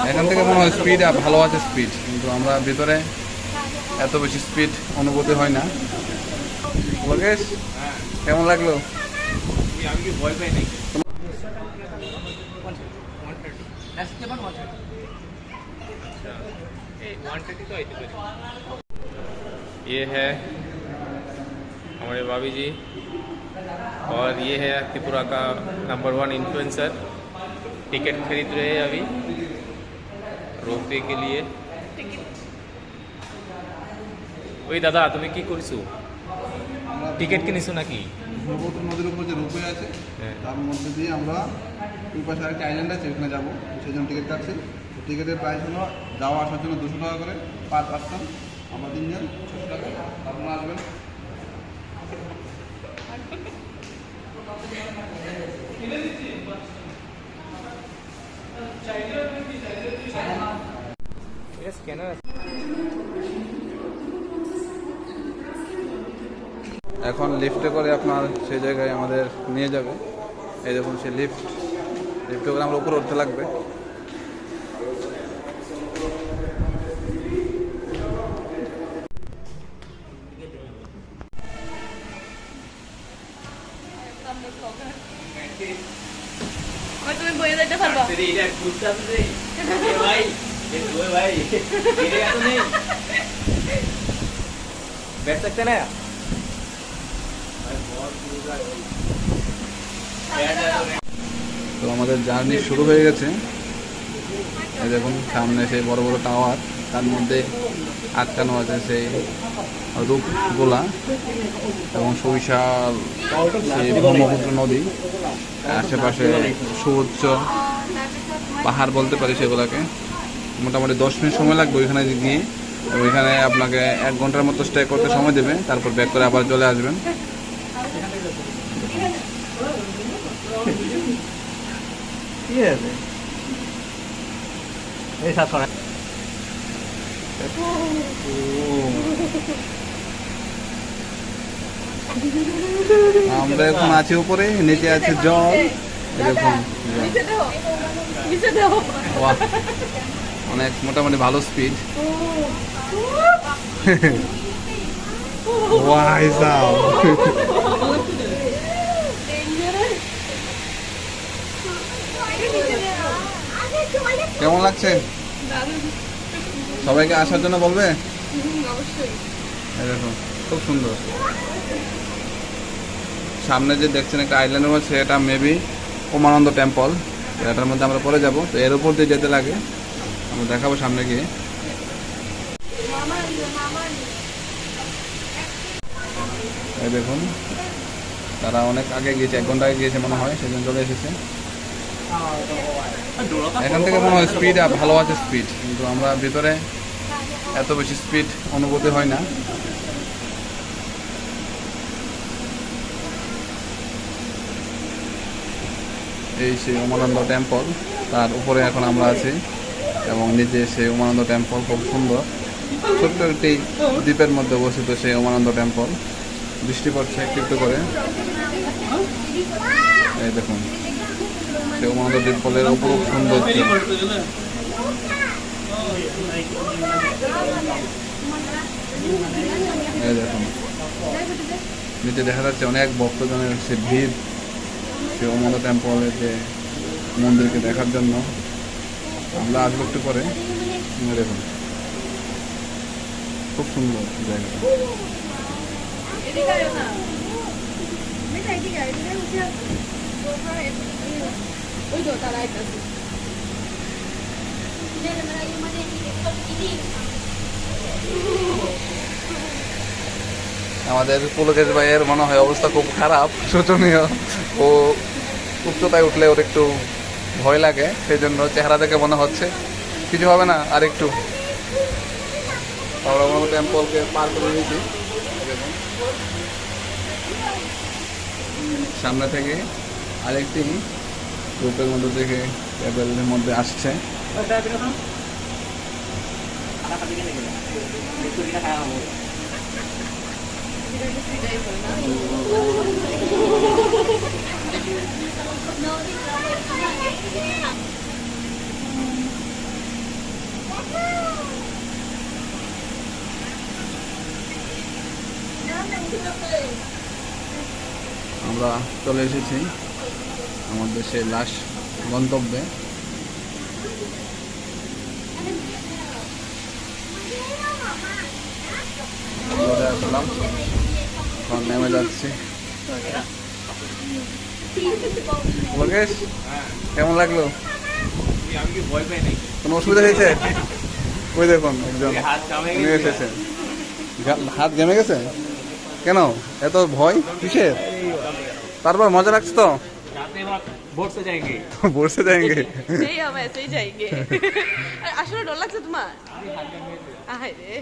এখান থেকে মনে হয় স্পিড ভালো আছে স্পিড, কিন্তু আমরা ভিতরে এত বেশি স্পিড অনুভূতি হয় না। লোকেশ কেমন লাগলো? আমি কি ভয় পাই নাকি? ये है हमारे भाभी जी और ये है त्रिपुरा का नंबर 1 इन्फ्लुएंसर। टिकट खरीद रहे हैं अभी रोपवे के लिए। ওই দাদা তুমি কি করছো? টিকিট কিনেছো নাকি? ব্রহ্মপুত্র নদীর উপর যে রোপওয়ে আছে তার মধ্যে দিয়ে আমরা ওই পাশে আরেকটা আইল্যান্ড আছে, ওখানে যাবো, সেই জন্য টিকিট কাটছি। টিকিটের প্রাইস হলো যাওয়া আসার জন্য 200 টাকা করে পার পার্সন। আমরা 3 জন 600 টাকা। আপনারা আসবেন। এখন লিফটে করে আপনার সেই জায়গায় আমাদের নিয়ে যাবে। এই দেখুন সেই লিফটে করে আমরা উপরে উঠতে লাগবে। তুমি বইয়ে যেতে পারবা? बैठ सकते ना? তো আমাদের জার্নি শুরু হয়ে গেছে। এই দেখুন সামনে সেই বড় বড় টাওয়ার, তার মধ্যে আটকানো আছে সেই রূপগুলা এবং সুবিশাল সেই ব্রহ্মপুত্র নদী। আশেপাশে সুউচ্চ পাহাড় বলতে পারি সেগুলোকে। মোটামুটি 10 মিনিট সময় লাগবে ওইখানে গিয়ে। ওইখানে আপনাকে 1 ঘন্টার মতো স্টে করতে সময় দেবে, তারপর ব্যাক করে আবার চলে আসবেন। আমরা এখন আছি উপরে, নিচে আছে জল। এরকম অনেক মোটামুটি ভালো স্পিড। কেমন লাগছে? সবাইকে আসার জন্য বলবে? দেখুন খুব সুন্দর। সামনে যে দেখছেন একটা আইল্যান্ডের মধ্যে, এটা মেবি উমানন্দ টেম্পল। এটার মধ্যে আমরা পরে যাব। তো এর উপর দিয়ে যেতে লাগে, আমরা দেখাবো সামনে গিয়ে। এই দেখুন তারা অনেক আগে গিয়েছে, 1 ঘন্টা আগে গিয়েছে মনে হয়, সেজন্য চলে এসেছে। এখান থেকে মনে হয় স্পিড ভালো আছে স্পিড, কিন্তু আমরা ভিতরে এত বেশি স্পিড অনুভূতি হয় না। এই সেই উমানন্দ টেম্পল, তার উপরে এখন আমরা আছি এবং নিচে সেই উমানন্দ টেম্পল খুব সুন্দর। ছোট্ট একটি দ্বীপের মধ্যে অবস্থিত সেই উমানন্দ টেম্পল। বৃষ্টি পড়ছে একটু একটু করে। এই দেখুন সেই উমানন্দ টেম্পলের অপরূপ সৌন্দর্য। এই দেখুন নিচে দেখা যাচ্ছে অনেক ভক্তজনের সে ভিড় সেই উমানন্দ টেম্পলের যে মন্দিরকে দেখার জন্য। আমরা আসবো একটু পরে। দেখুন খুব সুন্দর জায়গাটা। আমাদের পুলকেশ ভাইয়ের মনে হয় অবস্থা খুব খারাপ, শোচনীয়। ও উচ্চতায় উঠলে ওর একটু ভয় লাগে, সেই জন্য চেহারা দেখে মনে হচ্ছে কিছু হবে না। আর একটু টেম্পলকে পার করে নিয়েছি। সামনে থেকে আরেকটি গ্রুপের মধ্যে থেকে টেবিলের মধ্যে আসছে। আমরা চলে এসেছি আমাদের সেই লাশ গন্তব্যে। চলে আসলাম, এখন নেমে যাচ্ছি। লোকেশ, কেমন লাগলো? আমি কি ভয় পাই নাকি? কোনো অসুবিধা হয়েছে? ওই দেখুন একজন হাত কামে উনি এসেছে। হাত ঘেমে গেছে কেন? এত ভয় কিসের? তারপর মজা লাগছে তো? जाते वक्त बोट से जाएंगे। বসে যাएंगे। नहीं हम ऐसे ही जाएंगे। আসলে ডর লাগছে তোমার? আহারে